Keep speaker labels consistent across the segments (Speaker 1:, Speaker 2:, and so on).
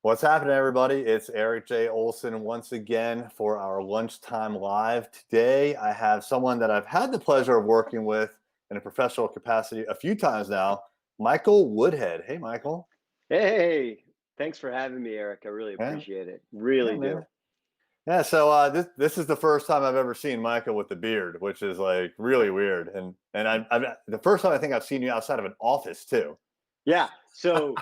Speaker 1: What's happening, everybody? It's Erik J. Olson once again for our lunchtime live. Today, I have someone that I've had the pleasure of working with in a professional capacity a few times now, Michael Woodhead. Hey, Michael.
Speaker 2: Hey, thanks for having me, Erik. I really
Speaker 1: Yeah,
Speaker 2: appreciate it.
Speaker 1: yeah,
Speaker 2: Really do.
Speaker 1: man. Yeah, so this is the first time I've ever seen Michael with the beard, which is like really weird. And I've the first time I think I've seen you outside of an office too.
Speaker 2: Yeah. So,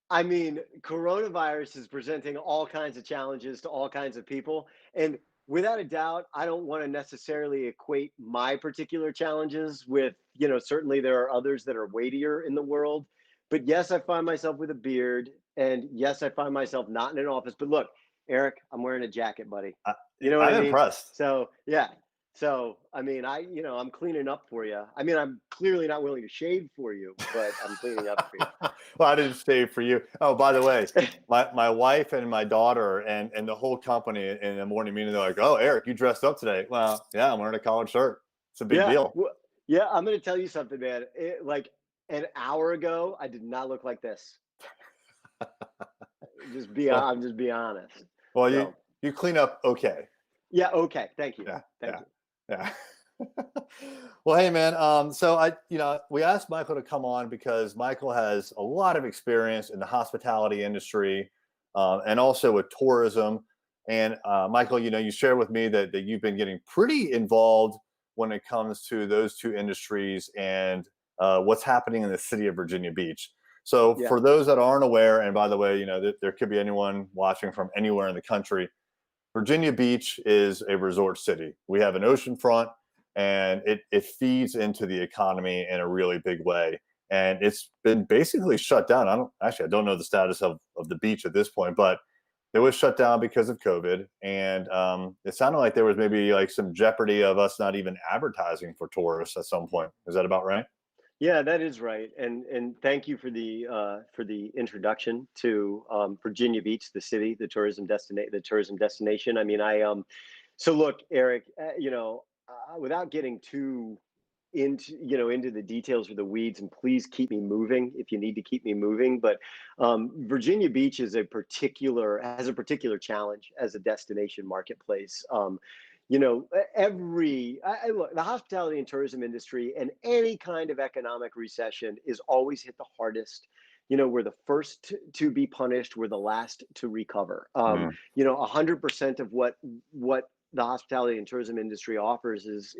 Speaker 2: I mean, coronavirus is presenting all kinds of challenges to all kinds of people. And without a doubt, I don't want to necessarily equate my particular challenges with, certainly there are others that are weightier in the world. But yes, I find myself with a beard. And yes, I find myself not in an office. But look, Erik, I'm wearing a jacket, buddy.
Speaker 1: I,
Speaker 2: You know what I
Speaker 1: I'm
Speaker 2: mean?
Speaker 1: impressed.
Speaker 2: So, yeah. So, I mean, I'm cleaning up for you. I mean, I'm clearly not willing to shave for you, but I'm cleaning up for
Speaker 1: Well, I didn't shave for you. Oh, by the way,
Speaker 2: you.
Speaker 1: my wife and my daughter and the whole company in the morning meeting, they're like, "Oh, Erik, you dressed up today." Well, yeah, I'm wearing a collared shirt. It's a big
Speaker 2: Yeah,
Speaker 1: deal.
Speaker 2: yeah, I'm gonna tell you something, man. Like an hour ago, I did not look like this.
Speaker 1: Well,
Speaker 2: I'm just being honest.
Speaker 1: well,
Speaker 2: So,
Speaker 1: you clean up okay.
Speaker 2: yeah, okay. Thank you.
Speaker 1: Yeah,
Speaker 2: Thank
Speaker 1: yeah,
Speaker 2: you.
Speaker 1: yeah. Well, hey, man. So we asked Michael to come on because Michael has a lot of experience in the hospitality industry, and also with tourism. And Michael, you shared with me that you've been getting pretty involved when it comes to those two industries and what's happening in the city of Virginia Beach. So,
Speaker 2: Yeah,
Speaker 1: for those that aren't aware, and by the way, there could be anyone watching from anywhere in the country. Virginia Beach is a resort city. We have an ocean front, and it feeds into the economy in a really big way. And it's been basically shut down. I don't know the status of the beach at this point, but it was shut down because of COVID. And it sounded like there was maybe like some jeopardy of us not even advertising for tourists at some point. Is that about right?
Speaker 2: yeah, that is right. And thank you for the introduction to Virginia Beach, the city, the tourism destination. I mean, so look, Erik, without getting too into the details or the weeds, and please keep me moving if you need to keep me moving, but Virginia Beach has a particular challenge as a destination marketplace. Look, the hospitality and tourism industry and any kind of economic recession is always hit the hardest. We're the first to be punished, we're the last to recover. 100% of what the hospitality and tourism industry offers is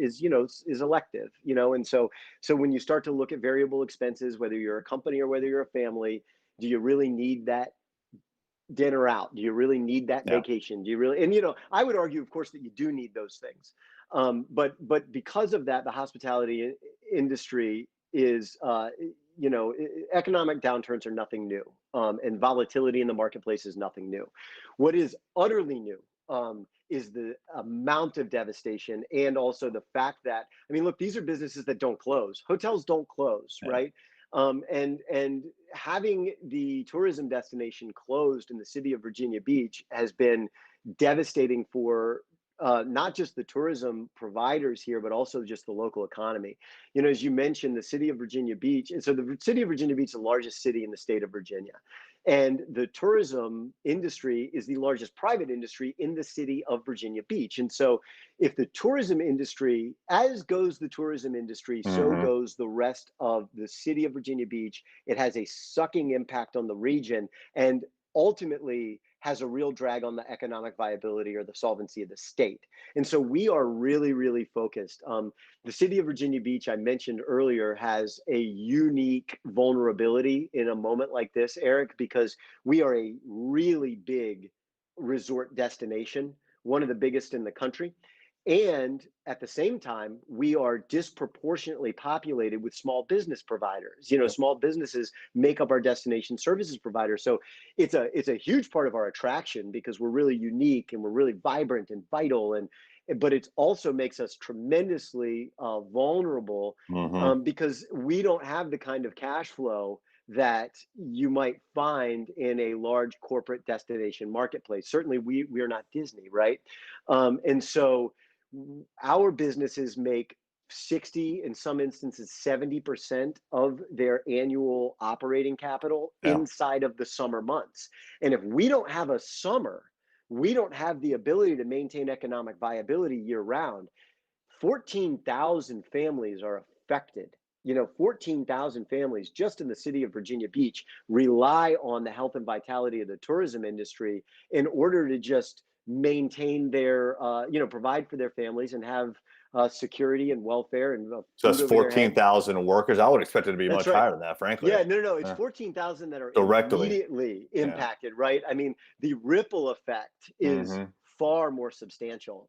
Speaker 2: elective, and so when you start to look at variable expenses, whether you're a company or whether you're a family, do you really need that dinner out? Do you really need that
Speaker 1: Yeah.
Speaker 2: vacation? Do you really? And I would argue, of course, that you do need those things, but because of that, the hospitality industry is economic downturns are nothing new, and volatility in the marketplace is nothing new. What is utterly new is the amount of devastation, and also the fact that, I mean, look, these are businesses that don't close. Hotels don't close,
Speaker 1: Yeah.
Speaker 2: right? And having the tourism destination closed in the city of Virginia Beach has been devastating for not just the tourism providers here, but also just the local economy. As you mentioned, the city of Virginia Beach, and so the city of Virginia Beach is the largest city in the state of Virginia. And the tourism industry is the largest private industry in the city of Virginia Beach. And so if the tourism industry, as goes the tourism industry, so
Speaker 1: Hmm.
Speaker 2: goes the rest of the city of Virginia Beach. It has a sucking impact on the region, and ultimately has a real drag on the economic viability or the solvency of the state. And so we are really, really focused. The city of Virginia Beach, I mentioned earlier, has a unique vulnerability in a moment like this, Erik, because we are a really big resort destination, one of the biggest in the country. And at the same time, we are disproportionately populated with small business providers. Small businesses make up our destination services providers. So it's a huge part of our attraction because we're really unique and we're really vibrant and vital, but it also makes us tremendously vulnerable,
Speaker 1: Hmm.
Speaker 2: because we don't have the kind of cash flow that you might find in a large corporate destination marketplace. Certainly, we are not Disney, right? And so our businesses make 60, in some instances 70% of their annual operating capital
Speaker 1: Yeah.
Speaker 2: inside of the summer months. And if we don't have a summer, we don't have the ability to maintain economic viability year round. 14,000 families are affected. 14,000 families just in the city of Virginia Beach rely on the health and vitality of the tourism industry in order to just maintain their, provide for their families and have security and welfare and
Speaker 1: So
Speaker 2: food
Speaker 1: that's
Speaker 2: over their head.
Speaker 1: 14,000 workers. I would expect it to be
Speaker 2: That's
Speaker 1: much
Speaker 2: right.
Speaker 1: higher than that, frankly.
Speaker 2: Yeah, no. It's
Speaker 1: Yeah.
Speaker 2: 14,000 that are
Speaker 1: Directly.
Speaker 2: immediately impacted, right? I mean, the ripple effect is far more substantial,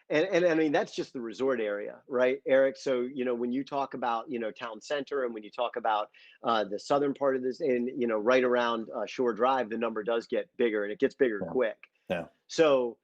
Speaker 2: and I mean, that's just the resort area, right, Eric? So, when you talk about, town center, and when you talk about the southern part of this, and, right around Shore Drive, the number does get bigger, and it gets bigger quick.
Speaker 1: Yeah.
Speaker 2: So,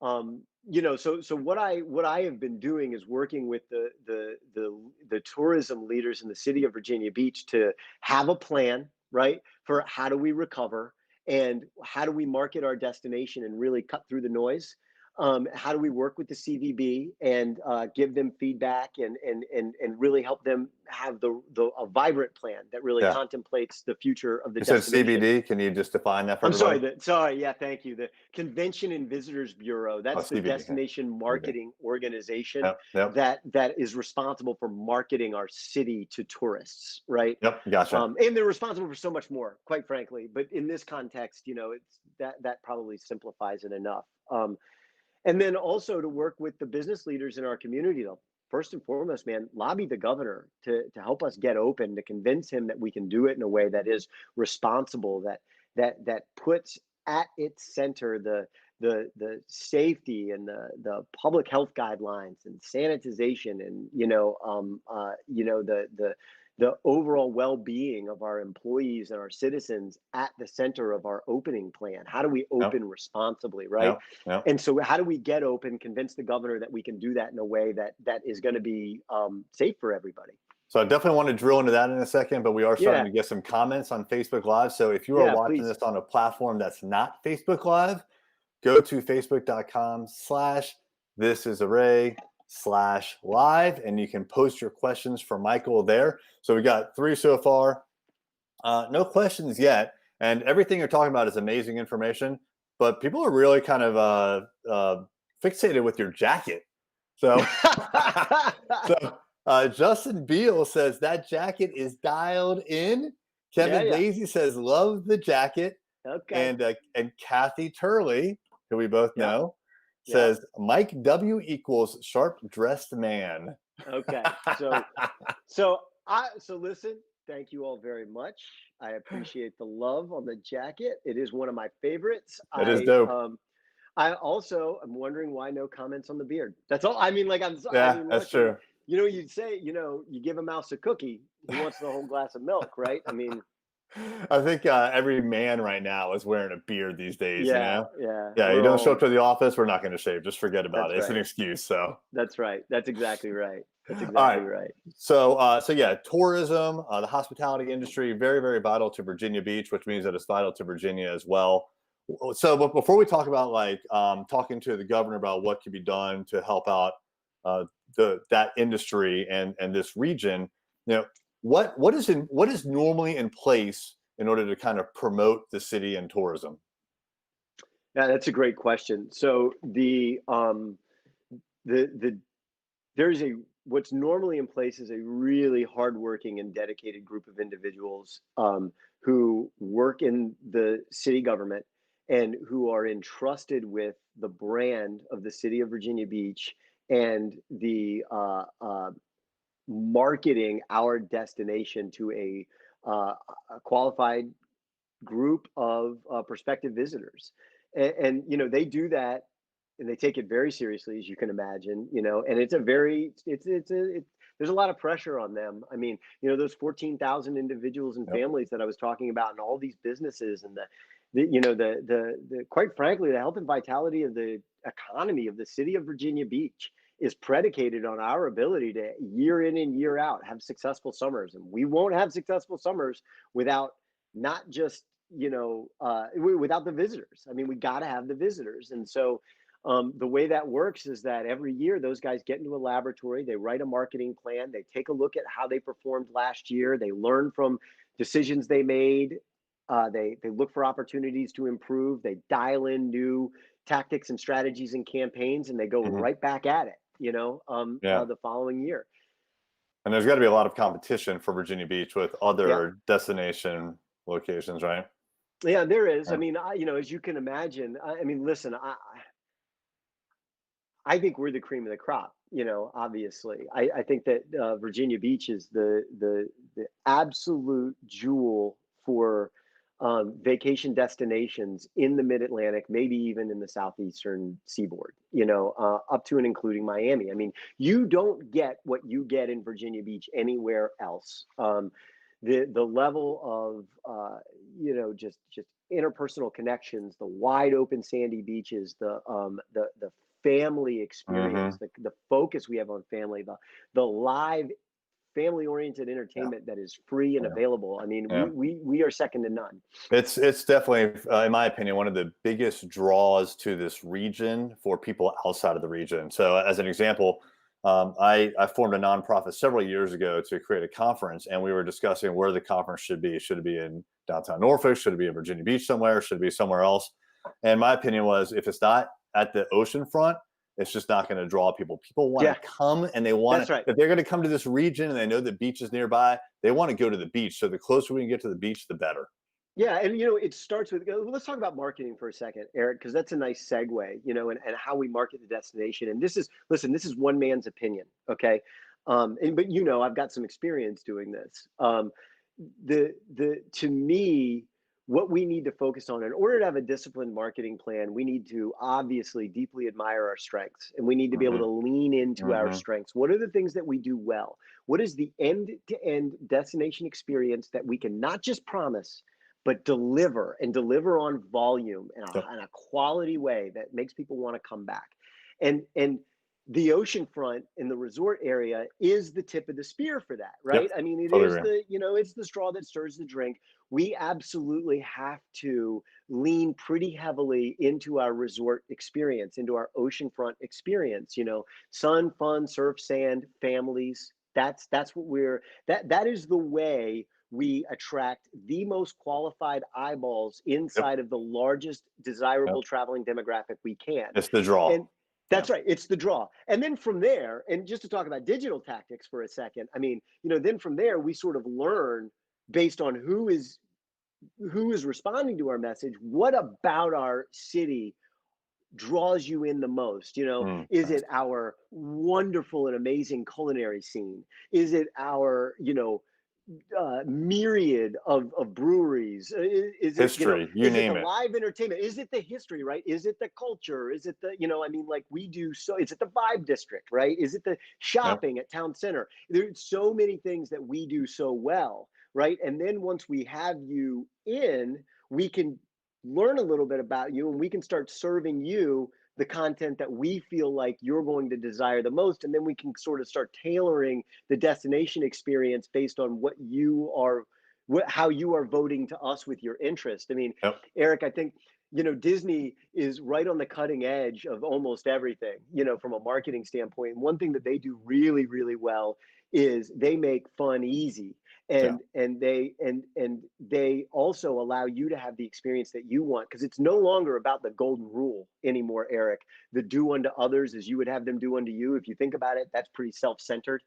Speaker 2: so what I have been doing is working with the tourism leaders in the city of Virginia Beach to have a plan, right, for how do we recover and how do we market our destination and really cut through the noise. How do we work with the CVB and give them feedback and really help them have a vibrant plan that really contemplates the future of the destination?
Speaker 1: You said CBD. Can you just define that for everybody?
Speaker 2: Sorry. Yeah, thank you. The Convention and Visitors Bureau. That's the
Speaker 1: CVB,
Speaker 2: destination marketing organization
Speaker 1: Yep.
Speaker 2: that is responsible for marketing our city to tourists, right?
Speaker 1: Yep. Gotcha.
Speaker 2: And they're responsible for so much more, quite frankly. But in this context, it's that probably simplifies it enough. And then also to work with the business leaders in our community, though. First and foremost, man, lobby the governor to help us get open, to convince him that we can do it in a way that is responsible, that puts at its center the safety and the public health guidelines and sanitization and the overall well-being of our employees and our citizens at the center of our opening plan. How do we open responsibly, right? And so how do we get open, convince the governor that we can do that in a way that is going to be safe for everybody?
Speaker 1: So I definitely want to drill into that in a second, but we are starting to get some comments on Facebook Live. So if you are watching this on a platform that's not Facebook Live, go to facebook.com/thisisarray/live, and you can post your questions for Michael there. So we got 3 so far. No questions yet. And everything you're talking about is amazing information, but people are really kind of fixated with your jacket. So, Justin Beal says that jacket is dialed in. Kevin Daisy says, love the jacket.
Speaker 2: Okay.
Speaker 1: And Kathy Turley, who we both know, says Mike W equals sharp dressed man.
Speaker 2: Okay. So listen, thank you all very much. I appreciate the love on the jacket. It is one of my favorites.
Speaker 1: It is dope.
Speaker 2: I also am wondering why no comments on the beard. That's all. I mean,
Speaker 1: that's true.
Speaker 2: You'd say, you give a mouse a cookie, he wants the whole glass of milk, right? I mean,
Speaker 1: I think every man right now is wearing a beard these days.
Speaker 2: Yeah.
Speaker 1: You don't show up to the office, we're not going to shave. Just forget about it. It's an excuse. So
Speaker 2: that's right. That's exactly right. Right.
Speaker 1: So tourism, the hospitality industry, very, very vital to Virginia Beach, which means that it's vital to Virginia as well. So, but before we talk about talking to the governor about what can be done to help out that industry and this region, what is normally in place in order to kind of promote the city and tourism?
Speaker 2: Yeah, that's a great question. So what's normally in place is a really hardworking and dedicated group of individuals who work in the city government and who are entrusted with the brand of the city of Virginia Beach and the marketing our destination to a qualified group of prospective visitors. And they do that and they take it very seriously, as you can imagine, and there's a lot of pressure on them. I mean, those 14,000 individuals and families that I was talking about, and all these businesses, and the quite frankly, the health and vitality of the economy of the city of Virginia Beach is predicated on our ability to year in and year out have successful summers. And we won't have successful summers without not just, without the visitors. I mean, we got to have the visitors. And so The way that works is that every year those guys get into a laboratory, they write a marketing plan, they take a look at how they performed last year, they learn from decisions they made, they look for opportunities to improve, they dial in new tactics and strategies and campaigns, and they go
Speaker 1: Hmm.
Speaker 2: right back at it,
Speaker 1: Yeah.
Speaker 2: the following year.
Speaker 1: And there's got to be a lot of competition for Virginia Beach with
Speaker 2: Yeah.
Speaker 1: other destination locations, right?
Speaker 2: Yeah, there is. I
Speaker 1: Yeah.
Speaker 2: mean, as you can imagine, I mean, listen, I think we're the cream of the crop. Obviously, I think that Virginia Beach is the absolute jewel for vacation destinations in the Mid Atlantic, maybe even in the southeastern seaboard. Up to and including Miami. I mean, you don't get what you get in Virginia Beach anywhere else. The level of just interpersonal connections, the wide open sandy beaches, the family experience,
Speaker 1: Hmm.
Speaker 2: the focus we have on family, the live family oriented
Speaker 1: Yeah.
Speaker 2: entertainment that is free and
Speaker 1: Yeah.
Speaker 2: available. I mean,
Speaker 1: Yeah.
Speaker 2: we are second to none.
Speaker 1: It's definitely, in my opinion, one of the biggest draws to this region for people outside of the region. So, as an example, I formed a nonprofit several years ago to create a conference, and we were discussing where the conference should be. Should it be in downtown Norfolk? Should it be in Virginia Beach somewhere? Should it be somewhere else? And my opinion was, if it's not at the ocean front, it's just not going to draw people. People want
Speaker 2: Yeah,
Speaker 1: to come, and they want
Speaker 2: that's
Speaker 1: to,
Speaker 2: right.
Speaker 1: if they're going to come to this region and they know the beach is nearby, they want to go to the beach. So the closer we can get to the beach, the better.
Speaker 2: Yeah, and it starts with, let's talk about marketing for a second, Eric, because that's a nice segue, and how we market the destination. And listen, this is one man's opinion, okay? But I've got some experience doing this. To me, what we need to focus on in order to have a disciplined marketing plan, we need to obviously deeply admire our strengths, and we need to be able
Speaker 1: Hmm.
Speaker 2: to lean into our
Speaker 1: Hmm.
Speaker 2: strengths. What are the things that we do well? What is the end-to-end destination experience that we can not just promise, but deliver and deliver on volume in
Speaker 1: Yep.
Speaker 2: a quality way that makes people want to come back? And the oceanfront in the resort area is the tip of the spear for that, right?
Speaker 1: Yep.
Speaker 2: I mean, it
Speaker 1: Totally
Speaker 2: is
Speaker 1: agree.
Speaker 2: it's the straw that stirs the drink. We absolutely have to lean pretty heavily into our resort experience, into our oceanfront experience. Sun, fun, surf, sand, families. That's what that is the way we attract the most qualified eyeballs
Speaker 1: Yep.
Speaker 2: inside of the largest
Speaker 1: Yep.
Speaker 2: desirable traveling demographic we can.
Speaker 1: It's the draw.
Speaker 2: And
Speaker 1: Yeah.
Speaker 2: that's right. It's the draw. And then from there, and just to talk about digital tactics for a second, I mean, then from there, we sort of learn based on who is responding to our message, what about our city draws you in the most? Is
Speaker 1: Nice.
Speaker 2: it our wonderful and amazing culinary scene? Is it our myriad of breweries? Is it
Speaker 1: History, you
Speaker 2: is it the
Speaker 1: name it.
Speaker 2: live entertainment? Is it the history, right? Is it the culture? Is it the I mean, like we do so? Is it the vibe district, right? Is it the
Speaker 1: Yep.
Speaker 2: shopping at town center? There's so many things that we do so well, right? And then once we have you in, we can learn a little bit about you, and we can start serving you the content that we feel like you're going to desire the most. And then we can sort of start tailoring the destination experience based on how you are voting to us with your interest. I mean,
Speaker 1: Yep.
Speaker 2: Eric, I think Disney is right on the cutting edge of almost everything, from a marketing standpoint. And one thing that they do really, really well is they make fun easy.
Speaker 1: Yeah.
Speaker 2: And they also allow you to have the experience that you want, because it's no longer about the golden rule anymore, Eric. The do unto others as you would have them do unto you. If you think about it, that's pretty self-centered.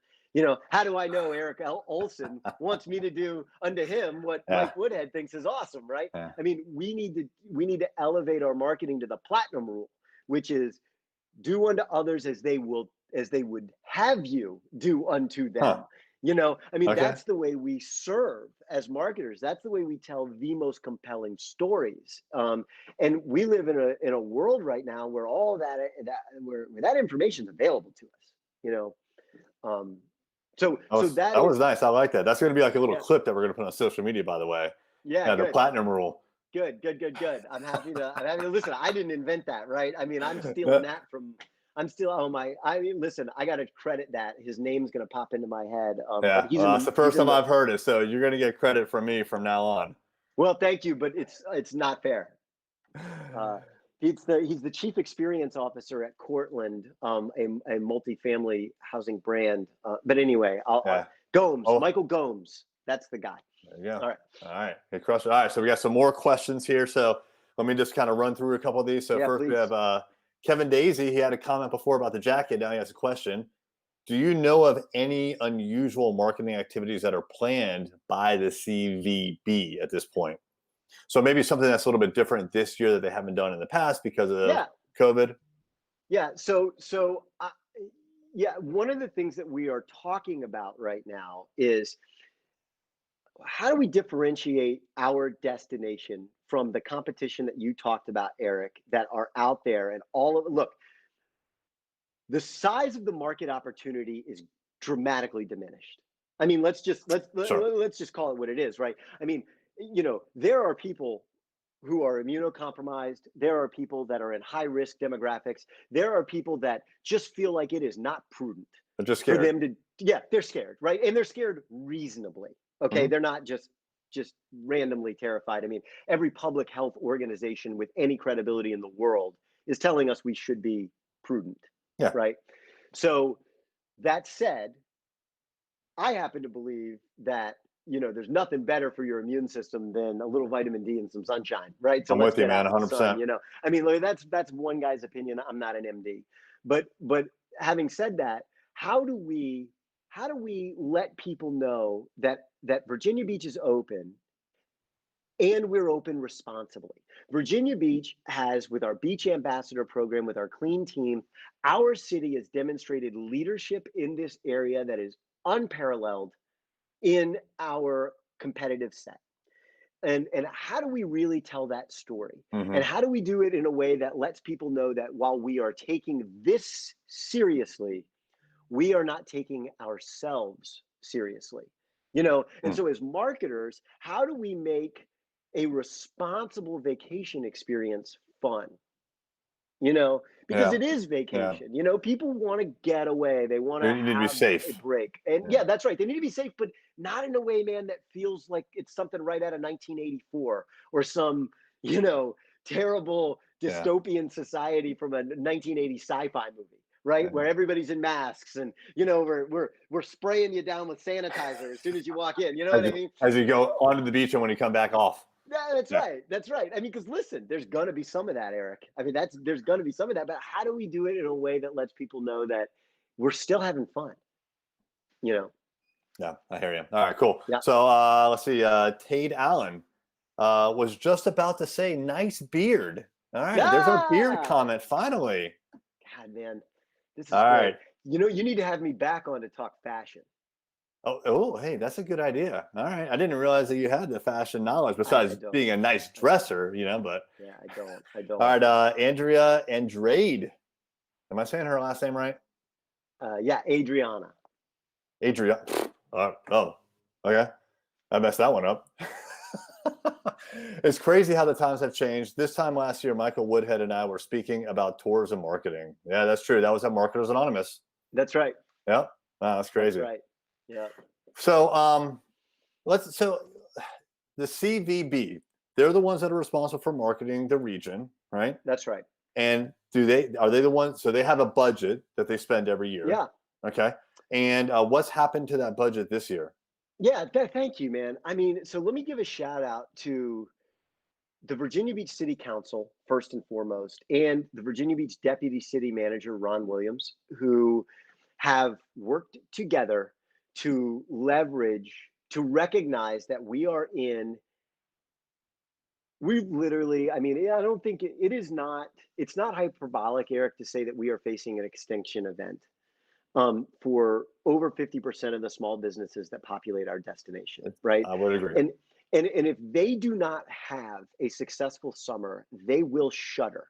Speaker 2: How do I know Erik Olson wants me to do unto him what
Speaker 1: Yeah.
Speaker 2: Mike Woodhead thinks is awesome, right?
Speaker 1: Yeah.
Speaker 2: I mean, we need to elevate our marketing to the platinum rule, which is do unto others as they would have you do unto them.
Speaker 1: Huh.
Speaker 2: I mean,
Speaker 1: Okay.
Speaker 2: that's the way we serve as marketers. That's the way we tell the most compelling stories. And we live in a world right now where all where that information is available to us. Um, so that
Speaker 1: That was
Speaker 2: is,
Speaker 1: nice. I like that. That's going to be like a little
Speaker 2: yeah,
Speaker 1: clip that we're going to put on social media, by the way.
Speaker 2: yeah,
Speaker 1: Yeah, the
Speaker 2: good.
Speaker 1: platinum rule.
Speaker 2: Good. I'm happy to listen. I didn't invent that, right? I mean, I'm stealing that from. I'm still. Oh my! I mean, listen. I got to credit that. His name's gonna pop into my head. But
Speaker 1: Yeah. Well, that's the
Speaker 2: he's
Speaker 1: first
Speaker 2: in
Speaker 1: time
Speaker 2: the.
Speaker 1: I've heard it, so you're going to get credit from me from now on.
Speaker 2: Well, thank you, but it's not fair. Uh, He's the chief experience officer at Cortland, a multifamily housing brand. But anyway,
Speaker 1: Yeah.
Speaker 2: Gomes,
Speaker 1: Oh,
Speaker 2: Michael Gomes, that's the guy.
Speaker 1: there you go.
Speaker 2: All right.
Speaker 1: All right. Hey, crush it. All right. So we got some more questions here. So let me just kind of run through a couple of these. So
Speaker 2: Yeah,
Speaker 1: first we
Speaker 2: please.
Speaker 1: have Kevin Daisy. He had a comment before about the jacket. Now he has a question. Do you know of any unusual marketing activities that are planned by the CVB at this point? So maybe something that's a little bit different this year that they haven't done in the past because of
Speaker 2: Yeah,
Speaker 1: COVID.
Speaker 2: yeah. Yeah, one of the things that we are talking about right now is how do we differentiate our destination from the competition that you talked about, Erik, that are out there and all of look, the size of the market opportunity is dramatically diminished. I mean,
Speaker 1: Sure.
Speaker 2: let's just call it what it is, right? I mean, there are people who are immunocompromised. There are people that are in high risk demographics. There are people that just feel like it is not prudent
Speaker 1: I'm just
Speaker 2: for
Speaker 1: scared.
Speaker 2: them to, yeah, they're scared, right? And they're scared reasonably. Okay.
Speaker 1: Mhm.
Speaker 2: They're not just randomly terrified. I mean, every public health organization with any credibility in the world is telling us we should be prudent,
Speaker 1: Yeah.
Speaker 2: right? So that said, I happen to believe that there's nothing better for your immune system than a little vitamin D and some sunshine, right? So
Speaker 1: I'm
Speaker 2: let's
Speaker 1: with you,
Speaker 2: get
Speaker 1: man.
Speaker 2: out in the sun.
Speaker 1: 100%.
Speaker 2: I mean, like, that's one guy's opinion. I'm not an MD, but having said that, how do we let people know that Virginia Beach is open and we're open responsibly? Virginia Beach has, with our Beach Ambassador program, with our clean team, our city has demonstrated leadership in this area that is unparalleled in our competitive set. And how do we really tell that story? And
Speaker 1: Hmm.
Speaker 2: how do we do it in a way that lets people know that while we are taking this seriously, we are not taking ourselves seriously? And
Speaker 1: Mm.
Speaker 2: so as marketers, how do we make a responsible vacation experience fun? Because
Speaker 1: Yeah.
Speaker 2: it is
Speaker 1: Yeah.
Speaker 2: vacation. People want to get away. They want to
Speaker 1: You need to be
Speaker 2: have a
Speaker 1: safe.
Speaker 2: break. And
Speaker 1: Yeah.
Speaker 2: yeah, that's right. They need to be safe, but not in a way, man, that feels like it's something right out of 1984 or some, terrible
Speaker 1: Yeah.
Speaker 2: dystopian society from a 1980 sci-fi movie, right?
Speaker 1: Yeah.
Speaker 2: Where everybody's in masks and we're spraying you down with sanitizer as soon as you walk in. You know what I mean?
Speaker 1: As you go onto the beach and when you come back off.
Speaker 2: Yeah, that's
Speaker 1: Yeah.
Speaker 2: right. That's right. I mean, because listen, there's gonna be some of that, Erik. I mean, there's gonna be some of that, but how do we do it in a way that lets people know that we're still having fun? You know?
Speaker 1: Yeah. I hear you. All right. Cool.
Speaker 2: Yeah.
Speaker 1: So let's see. Tade Allen was just about to say, nice beard. All right. There's our beard
Speaker 2: Ah,
Speaker 1: comment finally.
Speaker 2: God, man, this is
Speaker 1: All
Speaker 2: great.
Speaker 1: right.
Speaker 2: You need to have me back on to talk fashion.
Speaker 1: Oh, hey, that's a good idea. All right. I didn't realize that you had the fashion knowledge
Speaker 2: I
Speaker 1: besides
Speaker 2: don't.
Speaker 1: being a nice
Speaker 2: I don't.
Speaker 1: dresser, but
Speaker 2: Yeah, I don't. I
Speaker 1: all
Speaker 2: don't.
Speaker 1: right. Andrea Andrade. Am I saying her last name right?
Speaker 2: Yeah, Adriana.
Speaker 1: Adria. Oh, okay. I messed that one up. It's crazy how the times have changed. This time last year, Michael Woodhead and I were speaking about tourism marketing. Yeah, that's true. That was at Marketers Anonymous.
Speaker 2: That's right.
Speaker 1: Yeah. Wow, that's
Speaker 2: That's
Speaker 1: crazy.
Speaker 2: right. Yeah.
Speaker 1: So so the CVB, they're the ones that are responsible for marketing the region, right?
Speaker 2: That's right.
Speaker 1: And are they the ones, so they have a budget that they spend every year.
Speaker 2: Yeah.
Speaker 1: Okay. And what's happened to that budget this year?
Speaker 2: Yeah. Thank you, man. I mean, so let me give a shout out to the Virginia Beach City Council, first and foremost, and the Virginia Beach Deputy City Manager, Ron Williams, who have worked together to recognize that we've literally, I mean, I don't think it's not hyperbolic, Erik, to say that we are facing an extinction event for over 50% of the small businesses that populate our destination, right?
Speaker 1: I would agree.
Speaker 2: And if they do not have a successful summer, they will shutter.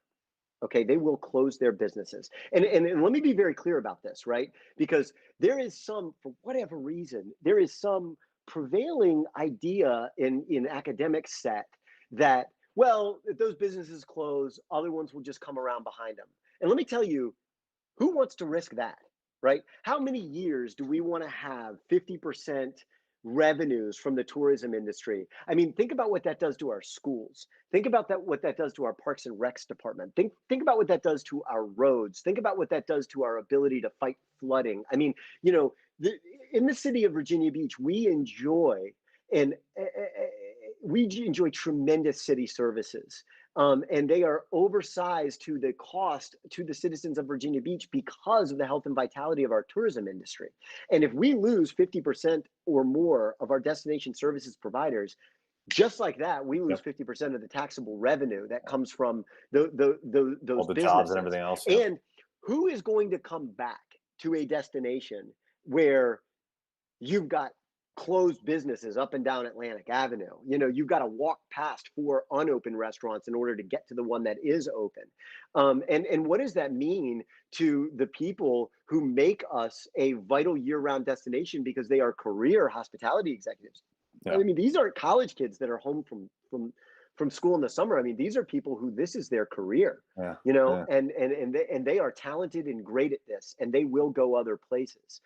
Speaker 2: Okay, they will close their businesses. And let me be very clear about this, right? Because for whatever reason, there is some prevailing idea in academic set that, well, if those businesses close, other ones will just come around behind them. And let me tell you, who wants to risk that, right? How many years do we want to have 50% revenues from the tourism industry. I mean, think about what that does to our schools. Think about that what that does to our Parks and Recs department. Think about what that does to our roads. Think about what that does to our ability to fight flooding. I mean, you know, in the city of Virginia Beach, and we enjoy tremendous city services. And they are oversized to the cost to the citizens of Virginia Beach because of the health and vitality of our tourism industry. And if we lose 50% or more of our destination services providers, just like that, we lose 50% of the taxable revenue that comes from those
Speaker 1: all the
Speaker 2: businesses.
Speaker 1: jobs and everything else.
Speaker 2: And who is going to come back to a destination where you've got closed businesses up and down Atlantic Avenue? You know, you've got to walk past 4 unopened restaurants in order to get to the one that is open. And what does that mean to the people who make us a vital year-round destination because they are career hospitality executives? I mean, these aren't college kids that are home from school in the summer. I mean, these are people who this is their career, you know, and they are talented and great at this, and they will go other places.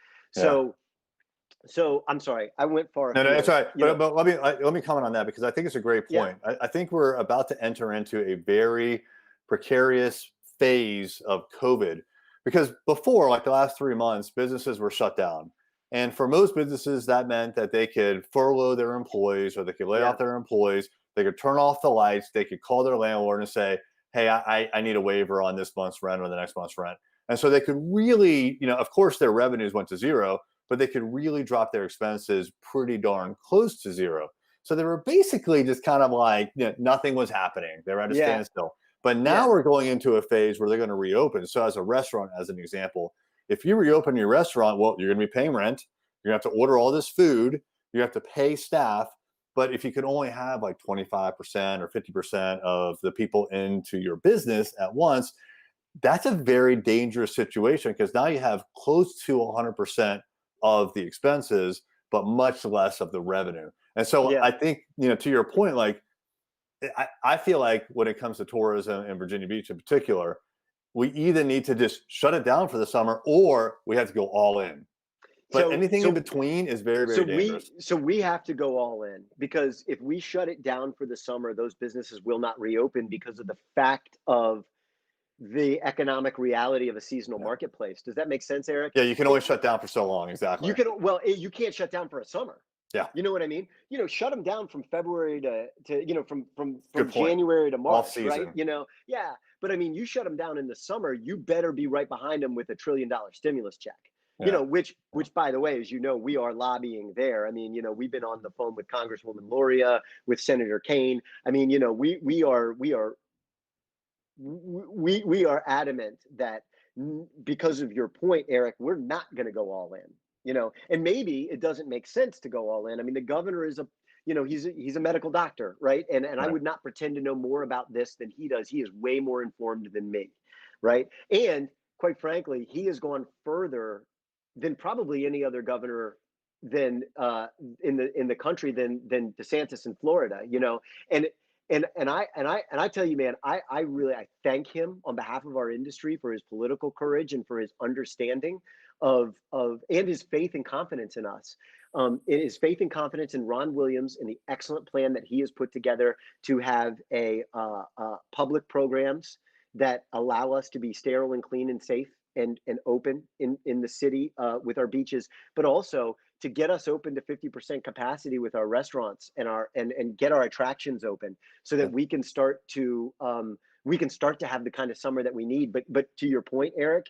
Speaker 2: So I'm sorry, I went far.
Speaker 1: No, that's right. But let me comment on that, because I think it's a great point. I think we're about to enter into a very precarious phase of COVID, because before, like the last 3 months, businesses were shut down. And for most businesses, that meant that they could furlough their employees, or they could lay off their employees. They could turn off the lights. They could call their landlord and say, hey, I need a waiver on this month's rent or the next month's rent. And so they could really, you know, of course, their revenues went to zero, but they could really drop their expenses pretty darn close to zero. So they were basically just kind of like, you know, nothing was happening. They were at a standstill. But now we're going into a phase where they're going to reopen. So as a restaurant, as an example, if you reopen your restaurant, well, you're going to be paying rent. You're going to have to order all this food. You have to pay staff. But if you can only have like 25% or 50% of the people into your business at once, that's a very dangerous situation, because now you have close to 100% of the expenses, but much less of the revenue. And so I think, you know, to your point, like, I feel like when it comes to tourism in Virginia Beach in particular, we either need to just shut it down for the summer, or we have to go all in. But anything in between is very, very dangerous.
Speaker 2: So we have to go all in, because if we shut it down for the summer, those businesses will not reopen because of the fact of the economic reality of a seasonal marketplace. Does that make sense, Erik?
Speaker 1: Yeah, you can only shut down for so long. Exactly.
Speaker 2: You can't shut down for a summer.
Speaker 1: Yeah.
Speaker 2: You know what I mean? You know, shut them down from February to you know, from January to March,
Speaker 1: off-season,
Speaker 2: right? You know, but I mean, you shut them down in the summer, you better be right behind them with $1 trillion stimulus check. You know, which by the way, as you know, we are lobbying there. I mean, you know, we've been on the phone with Congresswoman Loria, with Senator Kane. I mean, you know, we are adamant that, because of your point, Erik, we're not going to go all in. You know, and maybe it doesn't make sense to go all in. I mean, the governor is he's a medical doctor, right? And I would not pretend to know more about this than he does. He is way more informed than me, right? And quite frankly, he has gone further than probably any other governor than in the country than DeSantis in Florida, you know. And I tell you, man, I really thank him on behalf of our industry for his political courage and for his understanding of and his faith and confidence in us. His faith and confidence in Ron Williams and the excellent plan that he has put together to have public programs that allow us to be sterile and clean and safe and open in the city with our beaches, but also to get us open to 50% capacity with our restaurants and get our attractions open, so that we can start to have the kind of summer that we need. But to your point, Erik,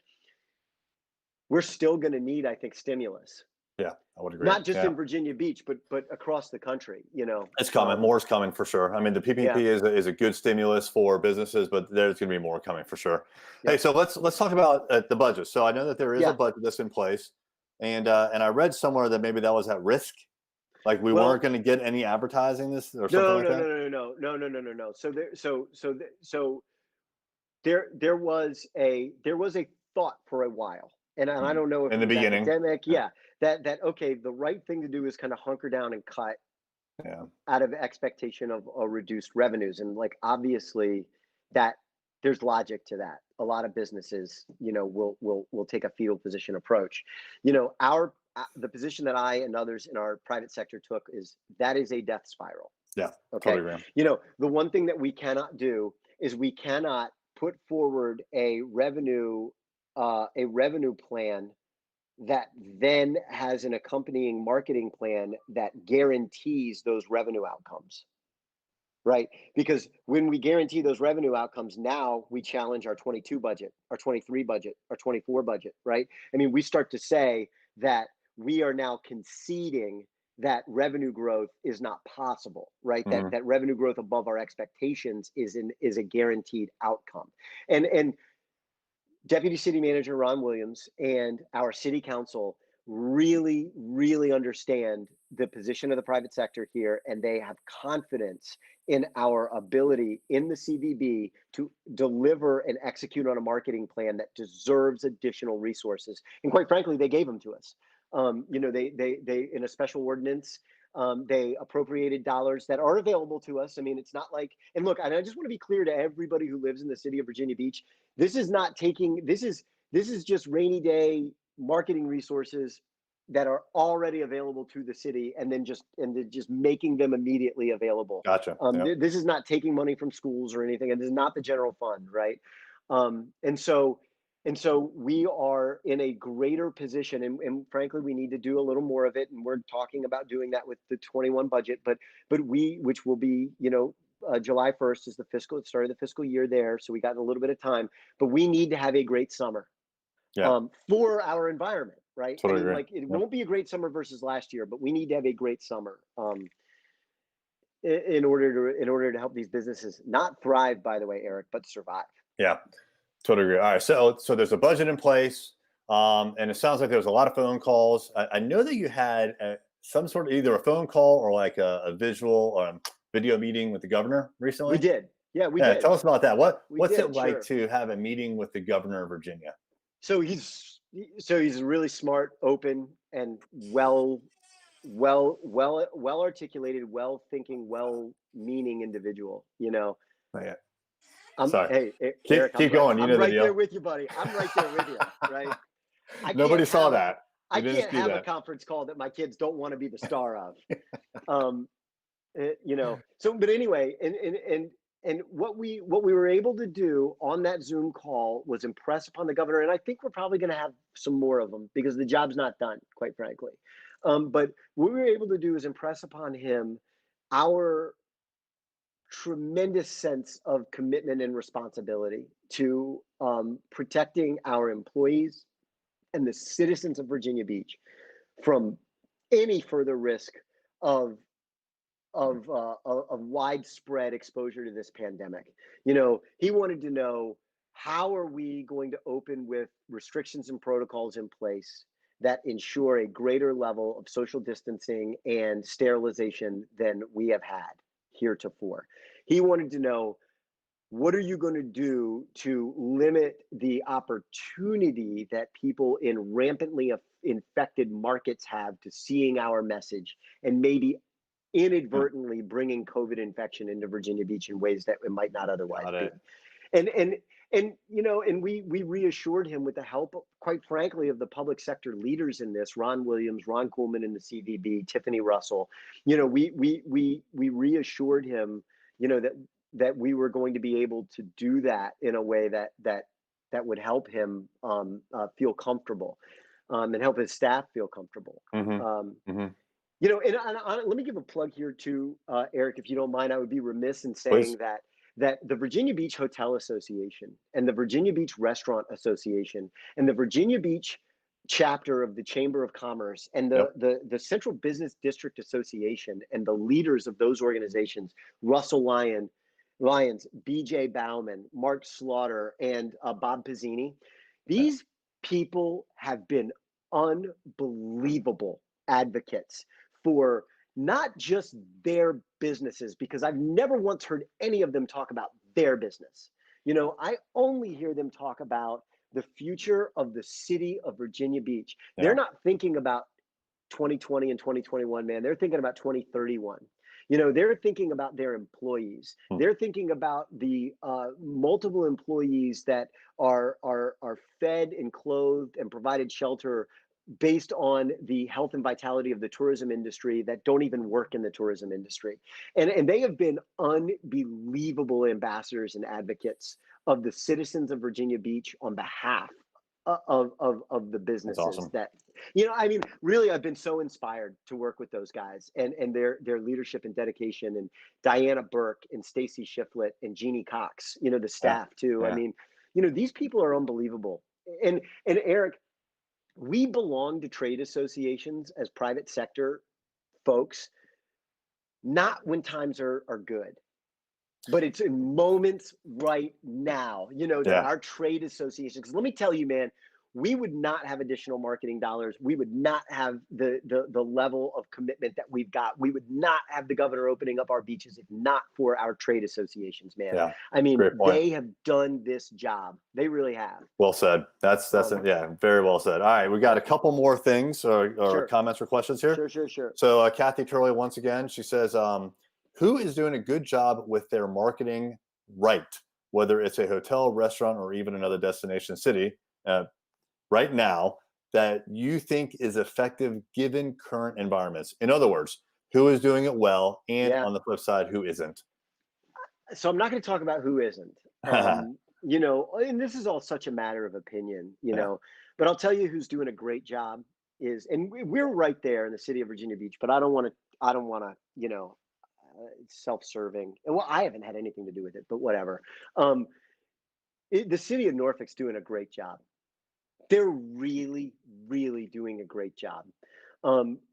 Speaker 2: we're still going to need, I think, stimulus.
Speaker 1: Yeah, I would agree.
Speaker 2: Not just in Virginia Beach, but across the country. You know,
Speaker 1: it's coming. More is coming for sure. I mean, the PPP is a good stimulus for businesses, but there's going to be more coming for sure. Hey, so let's talk about the budget. So I know that there is a budget that's in place, and I read somewhere that maybe that was at risk, like we weren't going to get any advertising this or something like that.
Speaker 2: No. So there was a thought for a while. And I don't know if
Speaker 1: in the beginning,
Speaker 2: academic, that okay, the right thing to do is kind of hunker down and cut out of expectation of reduced revenues. And like, obviously that there's logic to that. A lot of businesses, you know, will take a fetal position approach. You know, the position that I and others in our private sector took is that is a death spiral.
Speaker 1: Yeah,
Speaker 2: Okay.
Speaker 1: totally agree.
Speaker 2: The one thing that we cannot do is we cannot put forward a revenue plan that then has an accompanying marketing plan that guarantees those revenue outcomes. Right? Because when we guarantee those revenue outcomes, now we challenge our 22 budget, our 23 budget, our 24 budget, right? I mean, we start to say that we are now conceding that revenue growth is not possible, right? That revenue growth above our expectations is a guaranteed outcome. And Deputy City Manager Ron Williams and our city council really, really understand the position of the private sector here, and they have confidence in our ability in the CVB to deliver and execute on a marketing plan that deserves additional resources. And quite frankly, they gave them to us. They in a special ordinance, they appropriated dollars that are available to us. I mean, it's not like, and look, and I just want to be clear to everybody who lives in the city of Virginia Beach, this is just rainy day marketing resources that are already available to the city, and then just making them immediately available.
Speaker 1: Gotcha. Yep.
Speaker 2: This is not taking money from schools or anything, and this is not the general fund, right? And so we are in a greater position, and frankly, we need to do a little more of it, and we're talking about doing that with the 21 budget. But which will be, July 1st is the start of the fiscal year there, so we got a little bit of time. But we need to have a great summer, for our environment, right?
Speaker 1: Totally
Speaker 2: I mean,
Speaker 1: agree.
Speaker 2: like it won't be a great summer versus last year, but we need to have a great summer. In order to help these businesses not thrive, by the way, Eric, but survive.
Speaker 1: Yeah, totally agree. All right, so there's a budget in place, and it sounds like there was a lot of phone calls. I know that you had some sort of either a phone call or like a visual or video meeting with the governor recently.
Speaker 2: We did. Yeah, we did.
Speaker 1: Tell us about that. What's it like
Speaker 2: sure.
Speaker 1: to have a meeting with the governor of Virginia?
Speaker 2: So he's a really smart, open, and well articulated, well thinking, well meaning individual.
Speaker 1: Yeah.
Speaker 2: Hey,
Speaker 1: keep
Speaker 2: Eric,
Speaker 1: going.
Speaker 2: I'm right there with you, buddy. I'm right there with you, right?
Speaker 1: Nobody saw that.
Speaker 2: I can't have a conference call that my kids don't want to be the star of. So, but anyway, and what we were able to do on that Zoom call was impress upon the governor, and I think we're probably going to have some more of them because the job's not done, quite frankly. But what we were able to do is impress upon him our tremendous sense of commitment and responsibility to protecting our employees and the citizens of Virginia Beach from any further risk of widespread exposure to this pandemic. He wanted to know, how are we going to open with restrictions and protocols in place that ensure a greater level of social distancing and sterilization than we have had heretofore. He wanted to know, what are you going to do to limit the opportunity that people in rampantly infected markets have to seeing our message and maybe inadvertently bringing COVID infection into Virginia Beach in ways that it might not otherwise be. And we reassured him with the help, quite frankly, of the public sector leaders in this, Ron Williams, Ron Coolman in the CVB, Tiffany Russell. We reassured him, that we were going to be able to do that in a way that would help him feel comfortable, and help his staff feel comfortable. And let me give a plug here too, Eric, if you don't mind. I would be remiss in saying that the Virginia Beach Hotel Association and the Virginia Beach Restaurant Association and the Virginia Beach chapter of the Chamber of Commerce and the Central Business District Association and the leaders of those organizations, Russell Lyons, BJ Bauman, Mark Slaughter, and Bob Pizzini, these people have been unbelievable advocates for not just their businesses, because I've never once heard any of them talk about their business. I only hear them talk about the future of the city of Virginia Beach. Yeah. They're not thinking about 2020 and 2021, man. They're thinking about 2031. They're thinking about their employees. They're thinking about the multiple employees that are fed and clothed and provided shelter based on the health and vitality of the tourism industry that don't even work in the tourism industry. And they have been unbelievable ambassadors and advocates of the citizens of Virginia Beach on behalf of the
Speaker 1: That's
Speaker 2: businesses
Speaker 1: awesome.
Speaker 2: that, you know, I mean, really, I've been so inspired to work with those guys and their leadership and dedication, and Diana Burke and Stacy Shiflett and Jeannie Cox, you know, the
Speaker 1: Yeah.
Speaker 2: staff too. I
Speaker 1: Yeah.
Speaker 2: mean, you know, these people are unbelievable. And Erik, we belong to trade associations as private sector folks, not when times are good, but it's in moments right now, you know, that
Speaker 1: Yeah.
Speaker 2: our trade associations, because let me tell you, man, we would not have additional marketing dollars. We would not have the level of commitment that we've got. We would not have the governor opening up our beaches if not for our trade associations, man.
Speaker 1: Yeah.
Speaker 2: I mean,
Speaker 1: Great point.
Speaker 2: they have done this job. They really have.
Speaker 1: Well said. That's yeah, very well said. All right, we got a couple more things or
Speaker 2: Sure.
Speaker 1: comments or questions here.
Speaker 2: Sure.
Speaker 1: So Kathy Turley, once again, she says, who is doing a good job with their marketing right, whether it's a hotel, restaurant, or even another destination city right now that you think is effective given current environments? In other words, who is doing it well, and
Speaker 2: Yeah.
Speaker 1: on the flip side, who isn't?
Speaker 2: So I'm not going to talk about who isn't. You know, and this is all such a matter of opinion, you
Speaker 1: Yeah.
Speaker 2: know, but I'll tell you who's doing a great job is, and we're right there in the city of Virginia Beach, but I don't want to, you know, self-serving. And well, I haven't had anything to do with it, but whatever. The city of Norfolk's doing a great job. They're really, really doing a great job.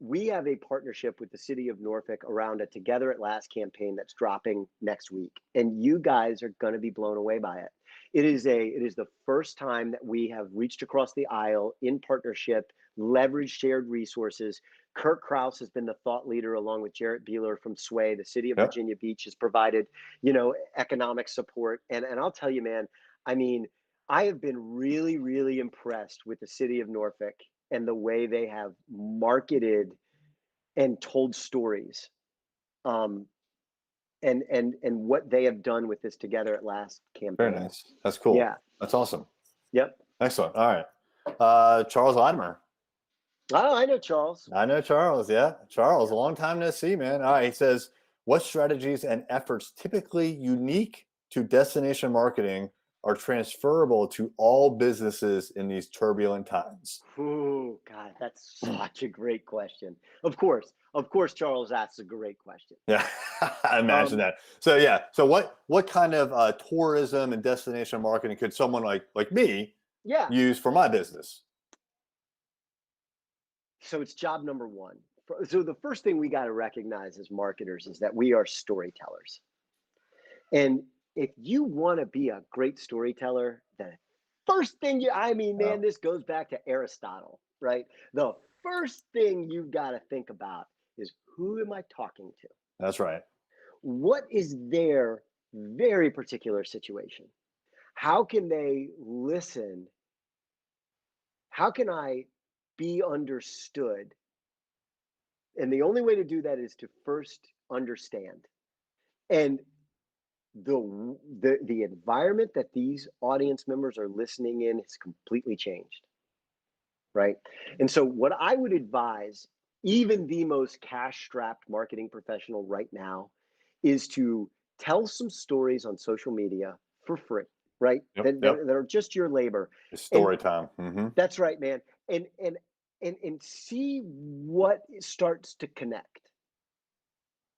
Speaker 2: We have a partnership with the city of Norfolk around a Together at Last campaign that's dropping next week, and you guys are going to be blown away by it. It is the first time that we have reached across the aisle in partnership, leveraged shared resources. Kirk Kraus has been the thought leader along with Jarrett Beeler from Sway. The city of
Speaker 1: Yep.
Speaker 2: Virginia Beach has provided, you know, economic support. And I'll tell you, man, I mean, I have been really, really impressed with the city of Norfolk and the way they have marketed and told stories, and what they have done with this Together at Last
Speaker 1: Very
Speaker 2: campaign.
Speaker 1: nice. That's cool.
Speaker 2: Yeah.
Speaker 1: That's awesome.
Speaker 2: Yep.
Speaker 1: Excellent. All right. Charles Latimer.
Speaker 2: Oh, I know Charles.
Speaker 1: I know Charles. Yeah. Charles, a long time no see, man. All right. He says, what strategies and efforts typically unique to destination marketing are transferable to all businesses in these turbulent times?
Speaker 2: Oh, God, that's such a great question. Of course, Charles asks a great question.
Speaker 1: Yeah, I imagine that. So yeah. So what kind of tourism and destination marketing could someone like me
Speaker 2: Yeah.
Speaker 1: use for my business?
Speaker 2: So it's job number one. So the first thing we got to recognize as marketers is that we are storytellers. And if you want to be a great storyteller, the first thing man, this goes back to Aristotle, right? The first thing you've got to think about is, who am I talking to?
Speaker 1: That's right.
Speaker 2: What is their very particular situation? How can they listen? How can I be understood? And the only way to do that is to first understand. And the environment that these audience members are listening in has completely changed, right? And so what I would advise even the most cash strapped marketing professional right now is to tell some stories on social media for free, right?
Speaker 1: Yep.
Speaker 2: That are just your labor.
Speaker 1: It's
Speaker 2: And
Speaker 1: story time. Mm-hmm.
Speaker 2: that's right, man. And see what starts to connect.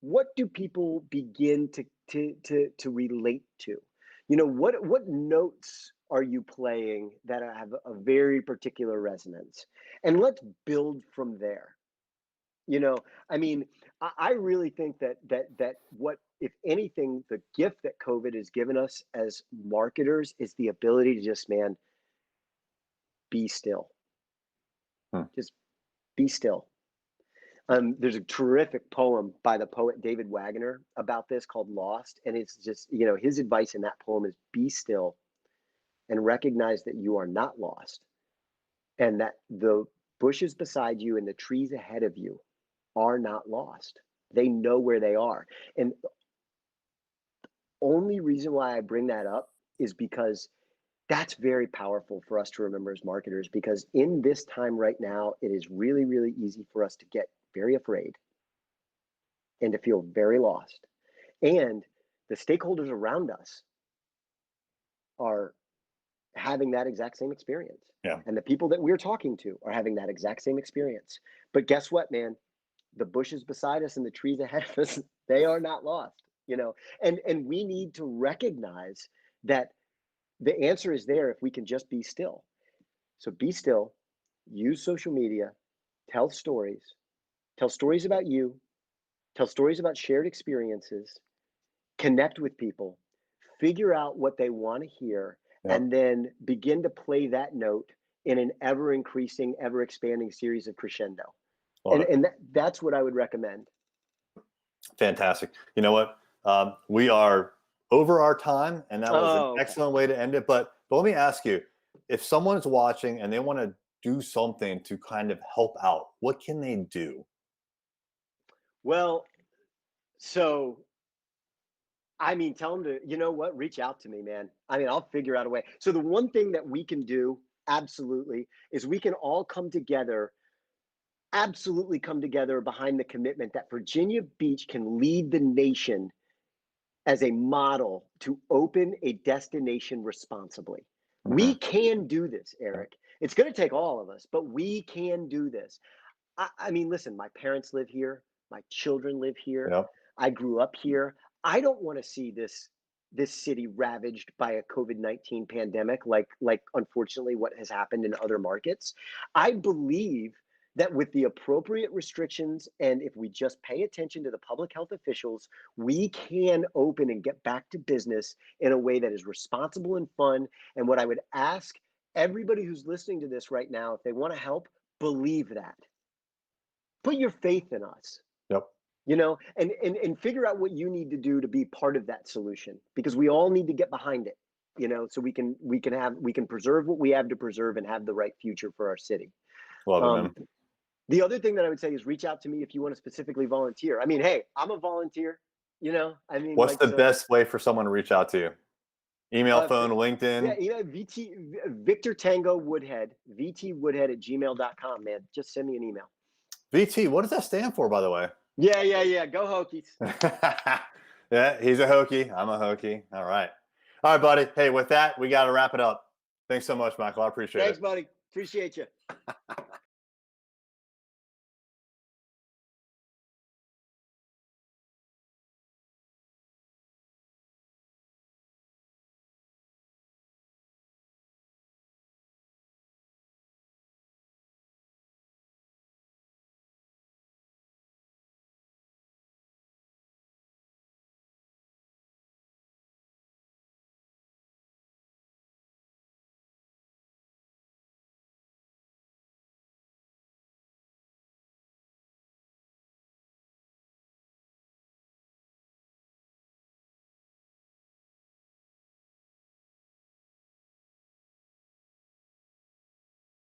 Speaker 2: What do people begin to relate to? You know, what notes are you playing that have a very particular resonance? And let's build from there. You know, I mean, I really think that what, if anything, the gift that COVID has given us as marketers is the ability to just, man, be still. Just be still. There's a terrific poem by the poet David Wagner about this called Lost. And it's just, you know, his advice in that poem is be still and recognize that you are not lost, and that the bushes beside you and the trees ahead of you are not lost. They know where they are. And the only reason why I bring that up is because That's very powerful for us to remember as marketers, because in this time right now, it is really, really easy for us to get very afraid and to feel very lost. And the stakeholders around us are having that exact same experience.
Speaker 1: Yeah.
Speaker 2: And the people that we're talking to are having that exact same experience. But guess what, man? The bushes beside us and the trees ahead of us, they are not lost, you know. And we need to recognize that the answer is there if we can just be still. So be still, use social media, tell stories about you, tell stories about shared experiences, connect with people, figure out what they want to hear,
Speaker 1: Yep.
Speaker 2: and then begin to play that note in an ever increasing, ever expanding series of crescendo.
Speaker 1: Love it.
Speaker 2: And that's what I would recommend.
Speaker 1: Fantastic. You know what? We are over our time, and that was an excellent way to end it. But let me ask you, if someone's watching and they want to do something to kind of help out, what can they do?
Speaker 2: Well, so I mean, tell them to, you know what, reach out to me, man. I mean, I'll figure out a way. So the one thing that we can do, absolutely, is we can all come together, absolutely come together behind the commitment that Virginia Beach can lead the nation as a model to open a destination responsibly. We can do this, Erik. It's going to take all of us, but we can do this. I mean, listen, my parents live here. My children live here.
Speaker 1: Yep.
Speaker 2: I grew up here. I don't want to see this city ravaged by a COVID-19 pandemic, like unfortunately what has happened in other markets. I believe that with the appropriate restrictions, and if we just pay attention to the public health officials, we can open and get back to business in a way that is responsible and fun. And what I would ask everybody who's listening to this right now, if they want to help, believe that. Put your faith in us.
Speaker 1: Yep.
Speaker 2: You know, and figure out what you need to do to be part of that solution, because we all need to get behind it, you know, so we can preserve what we have to preserve and have the right future for our city.
Speaker 1: Love it, man.
Speaker 2: The other thing that I would say is reach out to me if you want to specifically volunteer. I mean, hey, I'm a volunteer, you know, I mean,
Speaker 1: What's the best way for someone to reach out to you? Email, phone, LinkedIn?
Speaker 2: Yeah, you know, Victor Tango Woodhead, vtwoodhead@gmail.com, man. Just send me an email.
Speaker 1: VT, what does that stand for, by the way?
Speaker 2: Yeah. Go Hokies.
Speaker 1: Yeah, he's a Hokie. I'm a Hokie. All right, buddy. Hey, with that, we got to wrap it up. Thanks so much, Michael. I appreciate it.
Speaker 2: Thanks, buddy. Appreciate you.